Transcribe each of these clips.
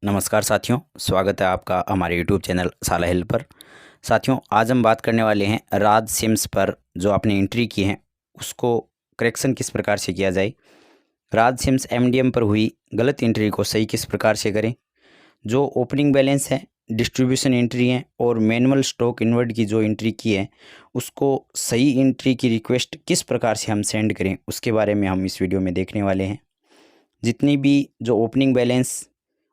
नमस्कार साथियों, स्वागत है आपका हमारे यूट्यूब चैनल साला हिल पर। साथियों, आज हम बात करने वाले हैं राज सिम्स पर जो आपने एंट्री की है उसको करेक्शन किस प्रकार से किया जाए। राज सिम्स एमडीएम पर हुई गलत एंट्री को सही किस प्रकार से करें। जो ओपनिंग बैलेंस है, डिस्ट्रीब्यूशन एंट्री है और मैनुअल स्टॉक इन्वर्ट की जो एंट्री की है उसको सही एंट्री की रिक्वेस्ट किस प्रकार से हम सेंड करें, उसके बारे में हम इस वीडियो में देखने वाले हैं। जितनी भी जो ओपनिंग बैलेंस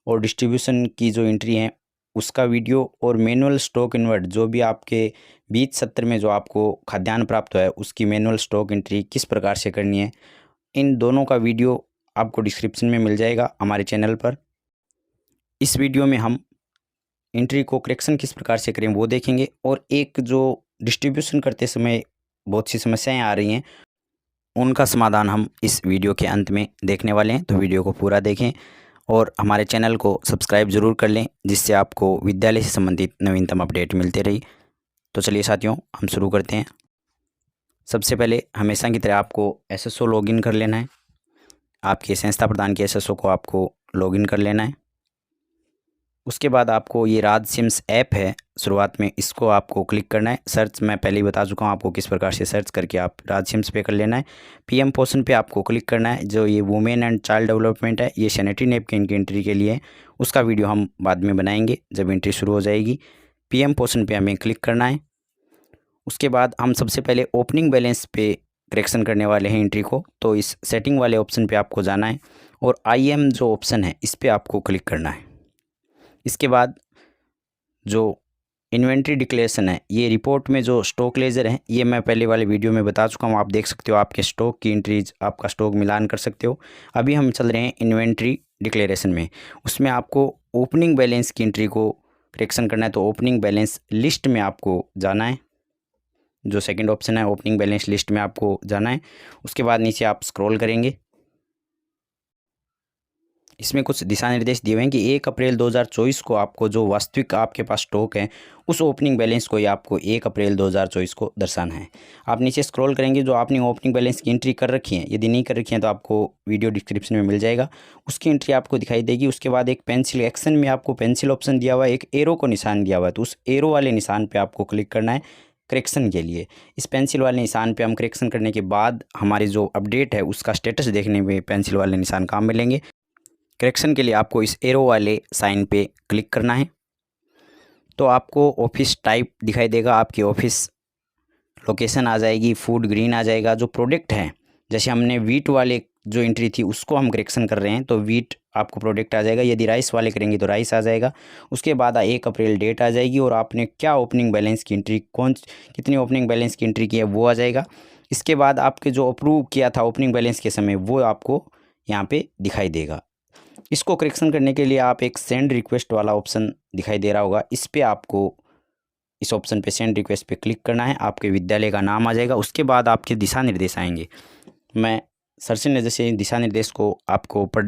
और डिस्ट्रीब्यूशन की जो एंट्री है उसका वीडियो और मैनुअल स्टॉक इन्वर्ट जो भी आपके बीज सत्र में जो आपको खाद्यान्न प्राप्त हुआ है उसकी मैनुअल स्टॉक एंट्री किस प्रकार से करनी है, इन दोनों का वीडियो आपको डिस्क्रिप्शन में मिल जाएगा हमारे चैनल पर। इस वीडियो में हम एंट्री को करेक्शन किस प्रकार से करें वो देखेंगे और एक जो डिस्ट्रीब्यूशन करते समय बहुत सी समस्याएं आ रही हैं उनका समाधान हम इस वीडियो के अंत में देखने वाले हैं। तो वीडियो को पूरा देखें और हमारे चैनल को सब्सक्राइब ज़रूर कर लें जिससे आपको विद्यालय से संबंधित नवीनतम अपडेट मिलते रही। तो चलिए साथियों, हम शुरू करते हैं। सबसे पहले हमेशा की तरह आपको एसएसओ लॉगिन कर लेना है। आपके संस्था प्रदान के एसएसओ को आपको लॉगिन कर लेना है। उसके बाद आपको ये राज सिम्स ऐप है, शुरुआत में इसको आपको क्लिक करना है। सर्च मैं पहले ही बता चुका हूँ आपको किस प्रकार से सर्च करके आप राज सिम्स पे कर लेना है। पीएम पोषण पे आपको क्लिक करना है। जो ये वुमेन एंड चाइल्ड डेवलपमेंट है, ये सैनिटरी नैपकिन की एंट्री के लिए है, उसका वीडियो हम बाद में बनाएंगे जब एंट्री शुरू हो जाएगी। पीएम पोषण पे हमें क्लिक करना है। उसके बाद हम सबसे पहले ओपनिंग बैलेंस पे करेक्शन करने वाले हैं एंट्री को। तो इस सेटिंग वाले ऑप्शन पे आपको जाना है और IM जो ऑप्शन है इस पर आपको क्लिक करना है। इसके बाद जो इन्वेंट्री डिक्लेरेशन है, ये रिपोर्ट में जो स्टॉक लेजर है ये मैं पहले वाले वीडियो में बता चुका हूँ। आप देख सकते हो आपके स्टॉक की एंट्रीज, आपका स्टॉक मिलान कर सकते हो। अभी हम चल रहे हैं इन्वेंट्री डिक्लेरेशन में। उसमें आपको ओपनिंग बैलेंस की एंट्री को करेक्शन करना है। तो ओपनिंग बैलेंस लिस्ट में आपको जाना है। जो सेकंड ऑप्शन है ओपनिंग बैलेंस लिस्ट में आपको जाना है। उसके बाद नीचे आप स्क्रॉल करेंगे। इसमें कुछ दिशा निर्देश दिए हुए हैं कि 1 अप्रैल 2024 को आपको जो वास्तविक आपके पास स्टॉक है उस ओपनिंग बैलेंस को ही आपको 1 अप्रैल 2024 को दर्शाना है। आप नीचे स्क्रॉल करेंगे, जो आपने ओपनिंग बैलेंस की एंट्री कर रखी है, यदि नहीं कर रखी है तो आपको वीडियो डिस्क्रिप्शन में मिल जाएगा, उसकी एंट्री आपको दिखाई देगी। उसके बाद एक पेंसिल एक्शन में आपको पेंसिल ऑप्शन दिया हुआ है, एक एरो को निशान दिया हुआ है, तो उस एरो वाले निशान पर आपको क्लिक करना है करेक्शन के लिए। इस पेंसिल वाले निशान पे हम करेक्शन करने के बाद हमारी जो अपडेट है उसका स्टेटस देखने में पेंसिल वाले निशान काम मिलेंगे। करेक्शन के लिए आपको इस एरो वाले साइन पे क्लिक करना है। तो आपको ऑफिस टाइप दिखाई देगा, आपकी ऑफिस लोकेशन आ जाएगी, फूड ग्रीन आ जाएगा। जो प्रोडक्ट है, जैसे हमने वीट वाले जो एंट्री थी उसको हम करेक्शन कर रहे हैं तो वीट आपको प्रोडक्ट आ जाएगा। यदि राइस वाले करेंगे तो राइस आ जाएगा। उसके बाद 1 अप्रैल डेट आ जाएगी और आपने क्या ओपनिंग बैलेंस की एंट्री, कितनी ओपनिंग बैलेंस की एंट्री की है वो आ जाएगा। इसके बाद आपके जो अप्रूव किया था ओपनिंग बैलेंस के समय वो आपको यहाँ पे दिखाई देगा। इसको करेक्शन करने के लिए आप एक सेंड रिक्वेस्ट वाला ऑप्शन दिखाई दे रहा होगा, इस पे आपको इस ऑप्शन पे सेंड रिक्वेस्ट पे क्लिक करना है। आपके विद्यालय का नाम आ जाएगा। उसके बाद आपके दिशा निर्देश आएंगे। मैं सरसरी नज़र से दिशा निर्देश को आपको पढ़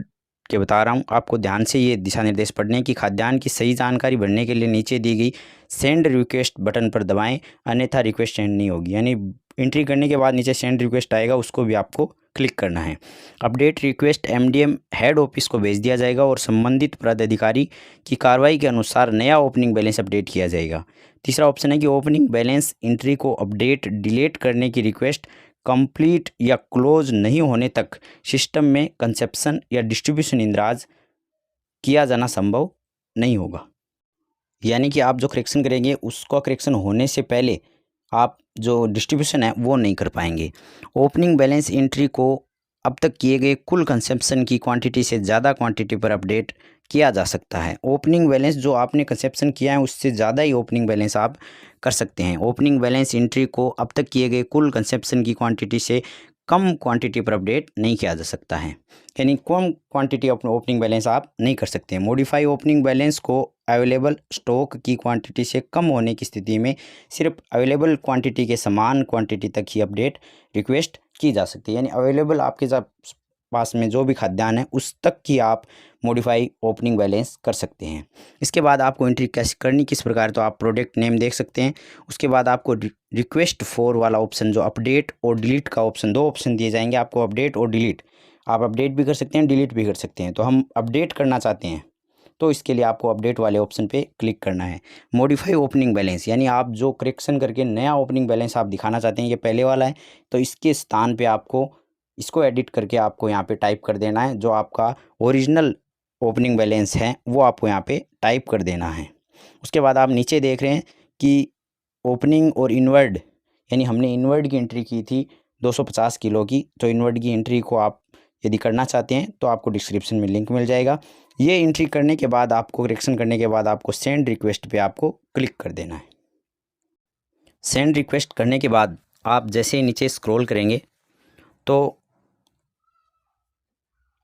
के बता रहा हूँ। आपको ध्यान से ये दिशा निर्देश पढ़ने की। खाद्यान्न की सही जानकारी भरने के लिए नीचे दी गई सेंड रिक्वेस्ट बटन पर दबाएं, अन्यथा रिक्वेस्ट सेंड नहीं होगी। यानी एंट्री करने के बाद नीचे सेंड रिक्वेस्ट आएगा, उसको भी आपको क्लिक करना है। Update request MDM head office को भेज दिया जाएगा और संबंधित पदाधिकारी की कार्रवाई के अनुसार नया ओपनिंग बैलेंस अपडेट किया जाएगा। तीसरा ऑप्शन है कि ओपनिंग बैलेंस एंट्री को अपडेट डिलीट करने की रिक्वेस्ट कंप्लीट या क्लोज नहीं होने तक सिस्टम में कंसेप्शन या डिस्ट्रीब्यूशन इंद्राज किया जाना संभव नहीं होगा। यानी कि आप जो करेक्शन करेंगे उसका करेक्शन होने से पहले आप जो डिस्ट्रीब्यूशन है वो नहीं कर पाएंगे। ओपनिंग बैलेंस एंट्री को अब तक किए गए कुल कंसेप्शन की क्वांटिटी से ज़्यादा क्वांटिटी पर अपडेट किया जा सकता है। ओपनिंग बैलेंस जो आपने कंसेप्शन किया है उससे ज़्यादा ही ओपनिंग बैलेंस आप कर सकते हैं। ओपनिंग बैलेंस एंट्री को अब तक किए गए कुल कंसेप्शन की क्वांटिटी से कम क्वांटिटी पर अपडेट नहीं किया जा सकता है। यानी कम क्वांटिटी अपना ओपनिंग बैलेंस आप नहीं कर सकते हैं। मॉडिफाई ओपनिंग बैलेंस को अवेलेबल स्टॉक की क्वांटिटी से कम होने की स्थिति में सिर्फ अवेलेबल क्वांटिटी के समान क्वांटिटी तक ही अपडेट रिक्वेस्ट की जा सकती है। यानी अवेलेबल आपके पास में जो भी खाद्यान्न है उस तक की आप मॉडिफाई ओपनिंग बैलेंस कर सकते हैं। इसके बाद आपको एंट्री कैसे करनी, किस प्रकार, तो आप प्रोडक्ट नेम देख सकते हैं। उसके बाद आपको रिक्वेस्ट फॉर वाला ऑप्शन, जो अपडेट और डिलीट का ऑप्शन, दो ऑप्शन दिए जाएंगे आपको, अपडेट और डिलीट। आप अपडेट भी कर सकते हैं, डिलीट भी कर सकते हैं। तो हम अपडेट करना चाहते हैं तो इसके लिए आपको अपडेट वाले ऑप्शन पे क्लिक करना है। मॉडिफाई ओपनिंग बैलेंस, यानी आप जो करेक्शन करके नया ओपनिंग बैलेंस आप दिखाना चाहते हैं, ये पहले वाला है, तो इसके स्थान पे आपको इसको एडिट करके आपको यहाँ पे टाइप कर देना है। जो आपका ओरिजिनल ओपनिंग बैलेंस है वो आपको यहाँ पे टाइप कर देना है। उसके बाद आप नीचे देख रहे हैं कि ओपनिंग और इनवर्ड, यानी हमने इनवर्ड की एंट्री की थी 250 किलो की, तो इनवर्ड की एंट्री को आप यदि करना चाहते हैं तो आपको डिस्क्रिप्शन में लिंक मिल जाएगा। ये एंट्री करने के बाद आपको करेक्शन करने के बाद आपको सेंड रिक्वेस्ट पे आपको क्लिक कर देना है। सेंड रिक्वेस्ट करने के बाद आप जैसे ही नीचे स्क्रॉल करेंगे तो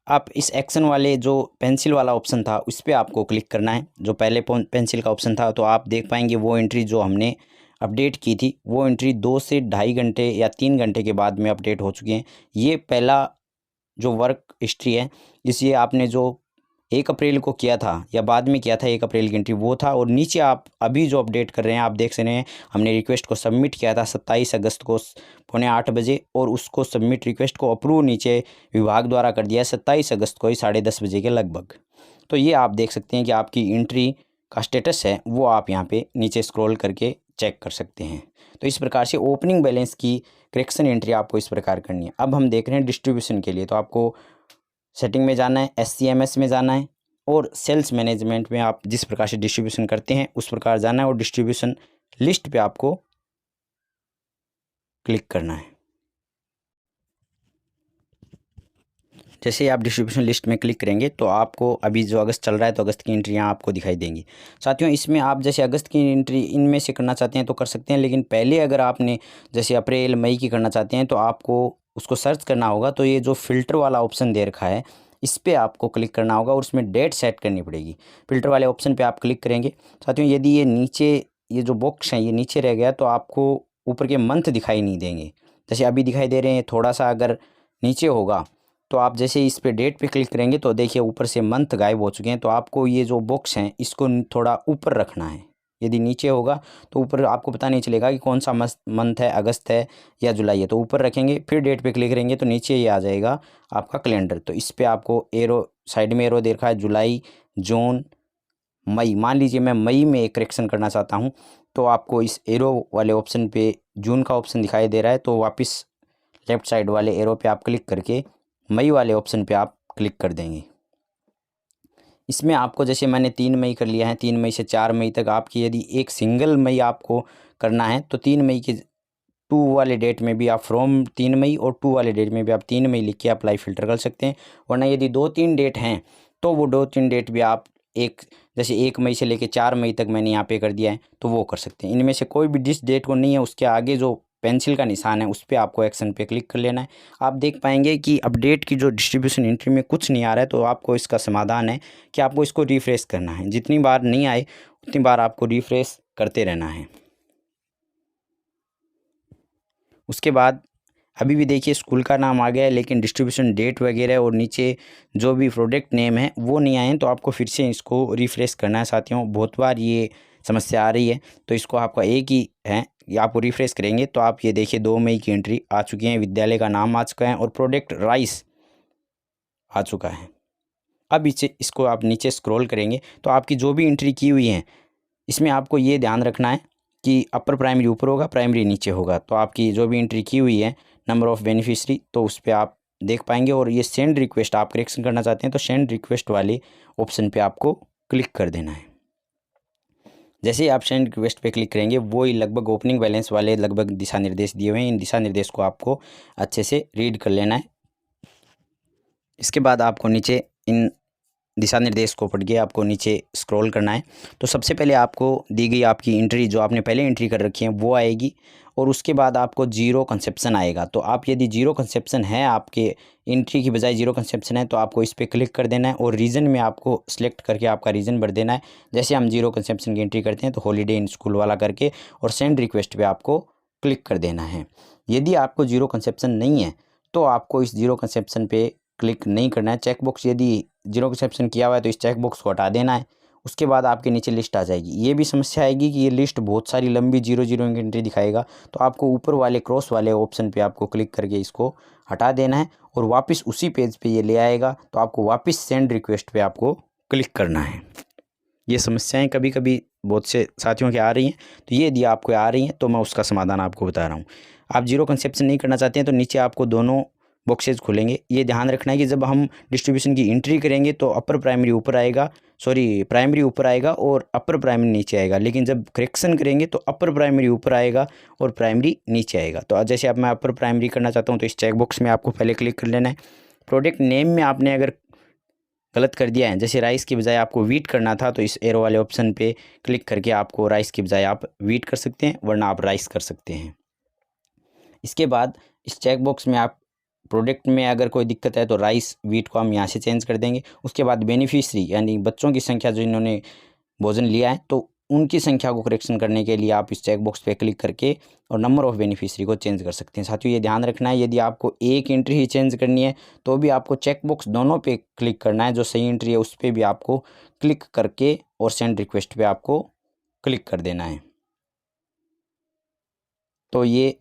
आप इस एक्शन वाले जो पेंसिल वाला ऑप्शन था उस पर आपको क्लिक करना है। जो पहले पेंसिल का ऑप्शन था तो आप देख पाएंगे वो एंट्री जो हमने अपडेट की थी वो एंट्री 2 से ढाई घंटे या 3 घंटे के बाद में अपडेट हो चुकी हैं। ये पहला जो वर्क हिस्ट्री है, इसलिए आपने जो 1 अप्रैल को किया था या बाद में किया था 1 अप्रैल की एंट्री वो था। और नीचे आप अभी जो अपडेट कर रहे हैं आप देख सकते हैं हमने रिक्वेस्ट को सबमिट किया था 27 अगस्त को 7:45 बजे, और उसको सबमिट रिक्वेस्ट को अप्रूव नीचे विभाग द्वारा कर दिया है 27 अगस्त को ही 10:30 बजे के लगभग। तो ये आप देख सकते हैं कि आपकी एंट्री का स्टेटस है वो आप यहाँ पे नीचे स्क्रॉल करके चेक कर सकते हैं। तो इस प्रकार से ओपनिंग बैलेंस की करेक्शन एंट्री आपको इस प्रकार करनी है। अब हम देख रहे हैं डिस्ट्रीब्यूशन के लिए, तो आपको सेटिंग में जाना है, SCMS में जाना है, और सेल्स मैनेजमेंट में आप जिस प्रकार से डिस्ट्रीब्यूशन करते हैं उस प्रकार जाना है, और डिस्ट्रीब्यूशन लिस्ट पे आपको क्लिक करना है। जैसे ही आप डिस्ट्रीब्यूशन लिस्ट में क्लिक करेंगे तो आपको अभी जो अगस्त चल रहा है तो अगस्त की एंट्रियाँ आपको दिखाई देंगी। साथियों, इसमें आप जैसे अगस्त की एंट्री इनमें से करना चाहते हैं तो कर सकते हैं, लेकिन पहले अगर आपने जैसे अप्रैल मई की करना चाहते हैं तो आपको उसको सर्च करना होगा। तो ये जो फ़िल्टर वाला ऑप्शन दे रखा है इस पर आपको क्लिक करना होगा और उसमें डेट सेट करनी पड़ेगी। फ़िल्टर वाले ऑप्शन पर आप क्लिक करेंगे। साथियों, यदि ये नीचे ये जो बॉक्स हैं ये नीचे रह गया तो आपको ऊपर के मंथ दिखाई नहीं देंगे, जैसे अभी दिखाई दे रहे हैं। थोड़ा सा अगर नीचे होगा तो आप जैसे इस पे डेट पे क्लिक करेंगे तो देखिए ऊपर से मंथ गायब हो चुके हैं। तो आपको ये जो बॉक्स हैं इसको थोड़ा ऊपर रखना है। यदि नीचे होगा तो ऊपर आपको पता नहीं चलेगा कि कौन सा मंथ है, अगस्त है या जुलाई है। तो ऊपर रखेंगे, फिर डेट पे क्लिक करेंगे तो नीचे ये आ जाएगा आपका कैलेंडर। तो इस पर आपको एरो साइड में एरो दे रखा है जुलाई, जून, मई। मान लीजिए मैं मई में एक करेक्शन करना चाहता हूँ तो आपको इस एरो वाले ऑप्शन पे जून का ऑप्शन दिखाई दे रहा है तो वापस लेफ़्ट साइड वाले एरो पे आप क्लिक करके मई वाले ऑप्शन पे आप क्लिक कर देंगे। इसमें आपको जैसे मैंने 3 मई कर लिया है, 3 मई से 4 मई तक आपकी यदि एक सिंगल मई आपको करना है तो 3 मई के 2 वाले डेट में भी आप फ्रॉम 3 मई और 2 वाले डेट में भी आप 3 मई लिख के अप्लाई फ़िल्टर कर सकते हैं। वरना यदि 2-3 डेट हैं तो वो 2-3 डेट भी आप एक जैसे 1 मई से लेके 4 मई तक मैंने यहाँ पे कर दिया है तो वो कर सकते हैं। इनमें से कोई भी जिस डेट को नहीं है उसके आगे जो पेंसिल का निशान है उस पर आपको एक्शन पे क्लिक कर लेना है। आप देख पाएंगे कि अपडेट की जो डिस्ट्रीब्यूशन एंट्री में कुछ नहीं आ रहा है तो आपको इसका समाधान है कि आपको इसको रिफ़्रेश करना है। जितनी बार नहीं आए उतनी बार आपको रिफ़्रेश करते रहना है। उसके बाद अभी भी देखिए स्कूल का नाम आ गया है लेकिन डिस्ट्रीब्यूशन डेट वगैरह और नीचे जो भी प्रोडक्ट नेम है वो नहीं आए हैं, तो आपको फिर से इसको रिफ़्रेश करना है। साथियों, बहुत बार ये समस्या आ रही है तो इसको आपका एक ही है, ये आपको रिफ़्रेश करेंगे तो आप ये देखिए 2 मई की एंट्री आ चुकी है, विद्यालय का नाम आ चुका है और प्रोडक्ट राइस आ चुका है। अब इसको आप नीचे स्क्रॉल करेंगे तो आपकी जो भी एंट्री की हुई है इसमें आपको ये ध्यान रखना है कि अपर प्राइमरी ऊपर होगा, प्राइमरी नीचे होगा। तो आपकी जो भी एंट्री की हुई है नंबर ऑफ़ बेनिफिशरी तो उस पर आप देख पाएंगे। और ये सेंड रिक्वेस्ट आप करेक्शन करना चाहते हैं तो सेंड रिक्वेस्ट वाले ऑप्शन पे आपको क्लिक कर देना है। जैसे ही आप सेंड रिक्वेस्ट पे क्लिक करेंगे वो ही लगभग ओपनिंग बैलेंस वाले लगभग दिशा निर्देश दिए हुए हैं। इन दिशा निर्देश को आपको अच्छे से रीड कर लेना है। इसके बाद आपको नीचे इन दिशा निर्देश को पढ़ के आपको नीचे स्क्रॉल करना है। तो सबसे पहले आपको दी गई आपकी एंट्री जो आपने पहले एंट्री कर रखी है वो आएगी और उसके बाद आपको जीरो कंसेप्शन आएगा। तो आप यदि जीरो कंसेप्शन है आपके एंट्री की बजाय जीरो कंसेप्शन है तो आपको इस पर क्लिक कर देना है और रीज़न में आपको सिलेक्ट करके आपका रीज़न भर देना है। जैसे हम जीरो कंसेप्शन की एंट्री करते हैं तो हॉलीडे इन स्कूल वाला करके और सेंड रिक्वेस्ट पर आपको क्लिक कर देना है। यदि आपको जीरो कंसेप्शन नहीं है तो आपको इस जीरो कंसेप्शन पे क्लिक नहीं करना है। चेक बॉक्स यदि जीरो कंसेप्शन किया हुआ है तो इस चेक बॉक्स को हटा देना है। उसके बाद आपके नीचे लिस्ट आ जाएगी। ये भी समस्या आएगी कि ये लिस्ट बहुत सारी लंबी जीरो जीरो की एंट्री दिखाएगा, तो आपको ऊपर वाले क्रॉस वाले ऑप्शन पे आपको क्लिक करके इसको हटा देना है और वापस उसी पेज पे ये ले आएगा। तो आपको वापस सेंड रिक्वेस्ट पे आपको क्लिक करना है। ये समस्याएं कभी कभी बहुत से साथियों के आ रही हैं। तो ये यदि आपको आ रही हैं तो मैं उसका समाधान आपको बता रहा हूँ। आप जीरो कंसेप्शन नहीं करना चाहते हैं तो नीचे आपको दोनों बॉक्सेज खुलेंगे। ये ध्यान रखना है कि जब हम डिस्ट्रीब्यूशन की एंट्री करेंगे तो अपर प्राइमरी ऊपर आएगा, प्राइमरी ऊपर आएगा और अपर प्राइमरी नीचे आएगा, लेकिन जब करेक्शन करेंगे तो अपर प्राइमरी ऊपर आएगा और प्राइमरी नीचे आएगा। तो जैसे अब मैं अपर प्राइमरी करना चाहता हूँ तो इस चेक बॉक्स में आपको पहले क्लिक कर लेना है। प्रोडक्ट नेम में आपने अगर गलत कर दिया है, जैसे राइस की बजाय आपको वीट करना था, तो इस एरो वाले ऑप्शन पे क्लिक करके आपको राइस की बजाय आप वीट कर सकते हैं, वरना आप राइस कर सकते हैं। इसके बाद इस चेक बॉक्स में आप प्रोडक्ट में अगर कोई दिक्कत है तो राइस वीट को हम यहाँ से चेंज कर देंगे। उसके बाद बेनिफिशरी यानी बच्चों की संख्या जो इन्होंने भोजन लिया है तो उनकी संख्या को करेक्शन करने के लिए आप इस चेक बॉक्स पे क्लिक करके और नंबर ऑफ़ बेनिफिशरी को चेंज कर सकते हैं। साथियों ये ध्यान रखना है, यदि आपको एक एंट्री ही चेंज करनी है तो भी आपको चेक बॉक्स दोनों पे क्लिक करना है। जो सही एंट्री है उस पर भी आपको क्लिक करके और सेंड रिक्वेस्ट पे आपको क्लिक कर देना है। तो ये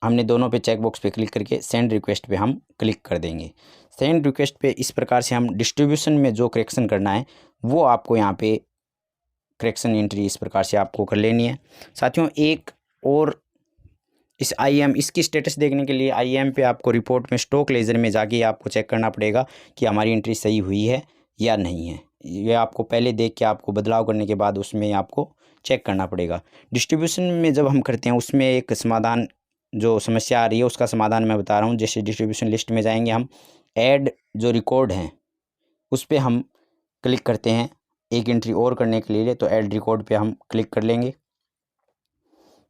हमने दोनों पे चेक बॉक्स पे क्लिक करके सेंड रिक्वेस्ट पे हम क्लिक कर देंगे। सेंड रिक्वेस्ट पे इस प्रकार से हम डिस्ट्रीब्यूशन में जो करेक्शन करना है वो आपको यहाँ पे करेक्शन एंट्री इस प्रकार से आपको कर लेनी है। साथियों एक और इस IM इसकी स्टेटस देखने के लिए IM पे आपको रिपोर्ट में स्टॉक लेजर में जाके आपको चेक करना पड़ेगा कि हमारी एंट्री सही हुई है या नहीं है। ये आपको पहले देख के आपको बदलाव करने के बाद उसमें आपको चेक करना पड़ेगा। डिस्ट्रीब्यूशन में जब हम करते हैं उसमें एक समाधान, जो समस्या आ रही है उसका समाधान मैं बता रहा हूँ। जैसे डिस्ट्रीब्यूशन लिस्ट में जाएंगे, हम ऐड जो रिकॉर्ड हैं उस पर हम क्लिक करते हैं एक एंट्री और करने के लिए, तो ऐड रिकॉर्ड पे हम क्लिक कर लेंगे।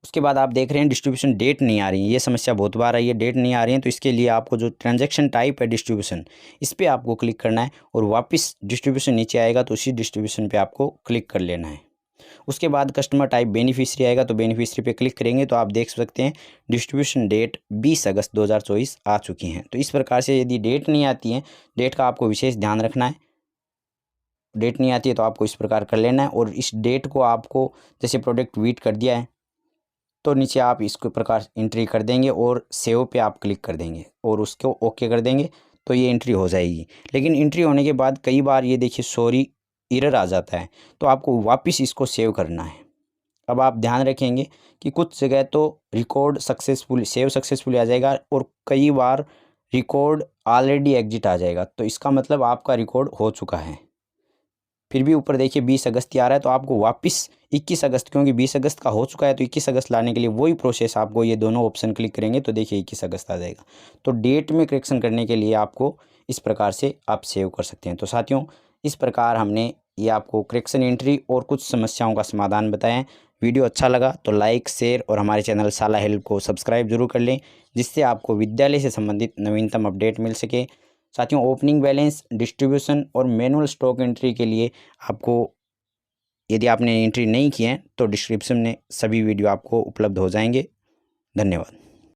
उसके बाद आप देख रहे हैं डिस्ट्रीब्यूशन डेट नहीं आ रही है, ये समस्या बहुत बार आई है, डेट नहीं आ रही है। तो इसके लिए आपको जो ट्रांजैक्शन टाइप है डिस्ट्रीब्यूशन, इस पर आपको क्लिक करना है और वापस डिस्ट्रीब्यूशन नीचे आएगा तो उसी डिस्ट्रीब्यूशन पे आपको क्लिक कर लेना है। उसके बाद कस्टमर टाइप बेनिफिशियरी आएगा, तो बेनिफिशियरी पे क्लिक करेंगे तो आप देख सकते हैं डिस्ट्रीब्यूशन डेट 20 अगस्त 2024 आ चुकी हैं। तो इस प्रकार से यदि डेट नहीं आती है, डेट का आपको विशेष ध्यान रखना है। डेट नहीं आती है तो आपको इस प्रकार कर लेना है और इस डेट को आपको, जैसे प्रोडक्ट वीट कर दिया है तो नीचे आप इसको प्रकार एंट्री कर देंगे और सेव पे आप क्लिक कर देंगे और उसको ओके कर देंगे तो ये एंट्री हो जाएगी। लेकिन एंट्री होने के बाद कई बार ये देखिए सॉरी एरर आ जाता है, तो आपको वापस इसको सेव करना है। अब आप ध्यान रखेंगे कि कुछ जगह तो रिकॉर्ड सक्सेसफुल सेव सक्सेसफुली आ जाएगा और कई बार रिकॉर्ड ऑलरेडी एग्जिट आ जाएगा, तो इसका मतलब आपका रिकॉर्ड हो चुका है। फिर भी ऊपर देखिए 20 अगस्त आ रहा है, तो आपको वापस 21 अगस्त, क्योंकि 20 अगस्त का हो चुका है तो 21 अगस्त लाने के लिए वही प्रोसेस, आपको ये दोनों ऑप्शन क्लिक करेंगे तो देखिए 21 अगस्त आ जाएगा। तो डेट में करेक्शन करने के लिए आपको इस प्रकार से आप सेव कर सकते हैं। तो साथियों इस प्रकार हमने ये आपको करेक्शन एंट्री और कुछ समस्याओं का समाधान बताया है। वीडियो अच्छा लगा तो लाइक, शेयर और हमारे चैनल साला हेल्प को सब्सक्राइब जरूर कर लें, जिससे आपको विद्यालय से संबंधित नवीनतम अपडेट मिल सके। साथियों ओपनिंग बैलेंस, डिस्ट्रीब्यूशन और मैनुअल स्टॉक एंट्री के लिए आपको, यदि आपने एंट्री नहीं की है तो डिस्क्रिप्शन में सभी वीडियो आपको उपलब्ध हो जाएंगे। धन्यवाद।